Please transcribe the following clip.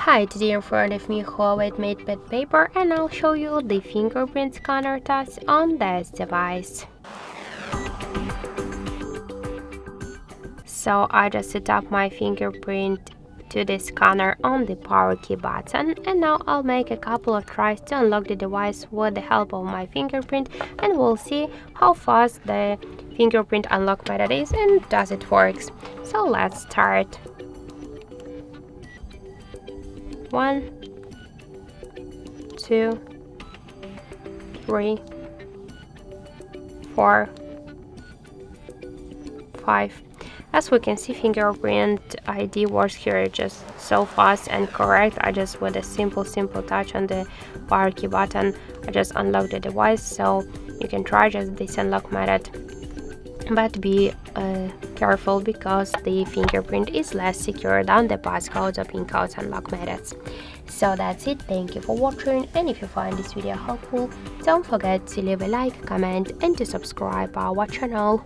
Hi, today in front of me Huawei MatePad paper, and I'll show you the fingerprint scanner test on this device. So I just set up my fingerprint to the scanner on the power key button, and now I'll make a couple of tries to unlock the device with the help of my fingerprint, and we'll see how fast the fingerprint unlock method is and does it works. So let's start. 1, 2, 3, 4, 5. As we can see, fingerprint ID works here just so fast and correct. I just with a simple touch on the power key button, I just unlock the device. So you can try just this unlock method, but be careful because the fingerprint is less secure than the passcodes or pin codes unlock methods. So that's it. Thank you for watching, and if you find this video helpful, don't forget to leave a like, comment and to subscribe our channel.